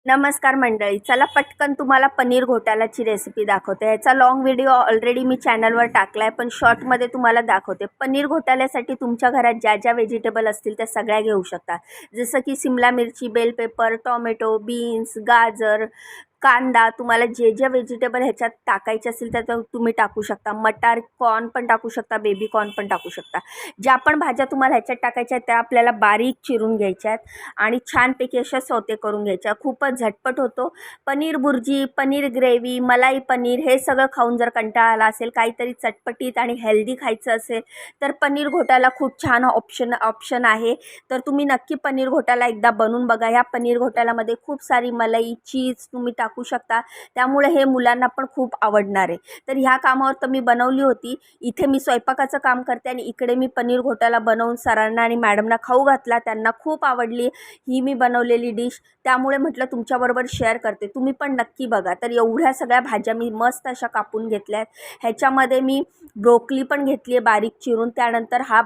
नमस्कार मंडळी, चला पटकन तुम्हाला पनीर घोटाळ्याची रेसिपी दाखवते। ह्याचा लॉंग व्हिडिओ ऑलरेडी मी चॅनलवर टाकला आहे, पण शॉर्टमध्ये तुम्हाला दाखवते। पनीर घोटाळ्यासाठी तुमच्या घरात ज्या ज्या व्हेजिटेबल असतील त्या सगळ्या घेऊ शकता, जसं की शिमला मिरची, बेल पेपर, टोमॅटो, बीन्स, गाजर, कांदा। तुम्हाला जे जे व्हेजिटेबल ह्याच्यात टाकायचे असेल तर तुम्ही टाकू शकता। मटार, कॉर्न पण टाकू शकता, बेबी कॉर्न पण टाकू शकता। ज्या पण भाज्या तुम्हाला ह्याच्यात टाकायच्या आहेत त्या आपल्याला बारीक चिरून घ्यायच्या आहेत आणि छानपैकी अशा सौते करून घ्यायच्या। खूपच झटपट होतो। पनीर भुर्जी, पनीर ग्रेव्ही, मलाई पनीर हे सगळं खाऊन जर कंटाळा आला असेल, काहीतरी चटपटीत आणि हेल्दी खायचं असेल तर पनीर घोटाळा खूप छान ऑप्शन आहे। तर तुम्ही नक्की पनीर घोटाळा एकदा बनवून बघा। ह्या पनीर घोटाळ्यामध्ये खूप सारी मलाई, चीज तुम्ही टाकू शकता, त्यामुळे हे मुलांना पण खूप आवडणार आहे। तर ह्या कामावर तर मी बनवली होती। इथे मी स्वयंपाकाचं काम करते आणि इकडे मी पनीर घोटाळा बनवून सरांना आणि मॅडमना खाऊ घातला। त्यांना खूप आवडली ही मी बनवलेली डिश, त्यामुळे म्हटलं तुमच्याबरोबर शेअर करते, तुम्ही पण नक्की बघा। तर एवढ्या सगळ्या भाज्या मी मस्त अशा कापून घेतल्या आहेत। ह्याच्यामध्ये मी ब्रोकली पण घेतली आहे बारीक चिरून। त्यानंतर हा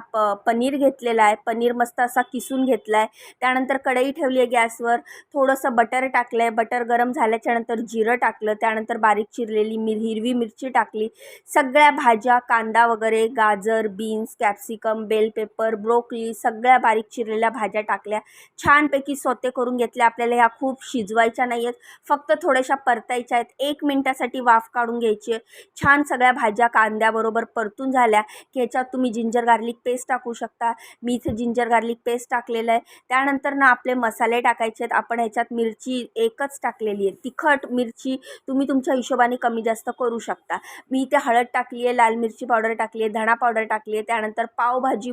पनीर घेतलेला आहे, पनीर मस्त असा किसून घेतला आहे। त्यानंतर कढई ठेवली आहे गॅसवर, थोडंसं बटर टाकलं आहे। बटर गरम झाल्याच्यानंतर जिरं टाकलं, त्यानंतर बारीक चिरलेली हिरवी मिरची टाकली। सगळ्या भाज्या, कांदा वगैरे, गाजर, beans, capsicum, bell pepper, broccoli, सगळ्या बारीक चिरलेल्या भाज्या टाकल्या। छानपैकी सौते करून घेतले। आपल्याला ह्या खूप शिजवायच्या नाही आहेत, फक्त थोड्याशा परतायच्या आहेत। 1 मिनिटासाठी वाफ काढून घ्यायची आहे। छान सगळ्या भाज्या कांद्याबरोबर परतून झाल्या की ह्याच्यात तुम्ही जिंजर गार्लिक पेस्ट टाकू शकता। मी इथे जिंजर गार्लिक पेस्ट टाकलेलं आहे। त्यानंतर ना आपले मसाले टाकायचे आहेत। आपण ह्याच्यात मिरची एकच टाकलेली आहे। तिखट मिरची तुम्ही तुमच्या हिशोबाने कमी जास्त करू शकता। मी इथे हळद टाकली आहे, लाल मिरची पावडर टाकली आहे, धणा पावडर टाकली आहे। त्यानंतर पावभाजी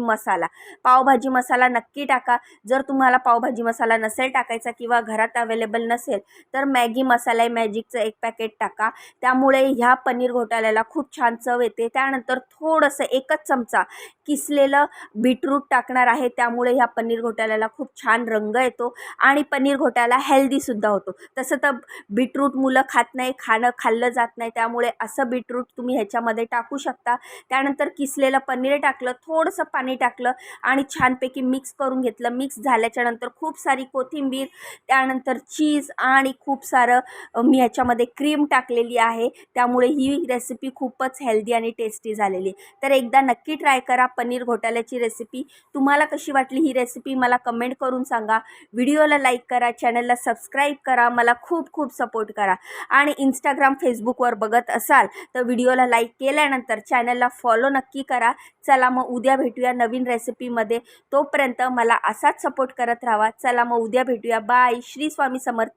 मसाला नक्की टाका। जर तुम्हाला पावभाजी मसाला नसेल टाकायचा किंवा घरात अवेलेबल नसेल तर मॅगी मसाला आहे, मॅजिकचं 1 पॅकेट टाका, त्यामुळे ह्या पनीर घोटाळ्याला खूप छान चव येते। त्यानंतर थोडंसं 1च चमचा किसलेलं बीटरूट टाकणार आहे, त्यामुळे ह्या पनीर घोटाळ्याला खूप छान रंग येतो आणि पनीर घोटाळा हेल्दीसुद्धा होतो। तसं तर बीटरूट मुलं खात नाही, खाल्लं जात नाही, त्यामुळे असं बीटरूट तुम्ही ह्याच्यामध्ये टाकू शकता। त्यानंतर किसलेलं पनीर टाकलं, थोडंसं पाणी टाकलं आणि छानपैकी मिक्स करून घेतलं। मिक्स झाल्याच्यानंतर खूप सारी कोथिंबीर, त्यानंतर चीज आणि खूप सारं मी ह्याच्यामध्ये क्रीम टाकलेली आहे, त्यामुळे ही रेसिपी खूपच हेल्दी आणि टेस्टी झालेली। तर एकदा नक्की ट्राय करा पनीर घोटाळ्याची रेसिपी। तुम्हाला कशी वाटली ही रेसिपी मला कमेंट करून सांगा। व्हिडिओला लाईक करा, चॅनलला सबस्क्राईब करा, मला खूप खूप सपोर्ट करा। आणि इंस्टाग्राम, फेसबुकवर बघत असाल तर व्हिडिओला लाईक केल्यानंतर चॅनलला फॉलो नक्की करा। चला मग उद्या भेटूया नवीन रेसिपीमध्ये, तोपर्यंत मला असाच सपोर्ट करत राहा। चला मग उद्या भेटूया, बाय। श्री स्वामी समर्थ।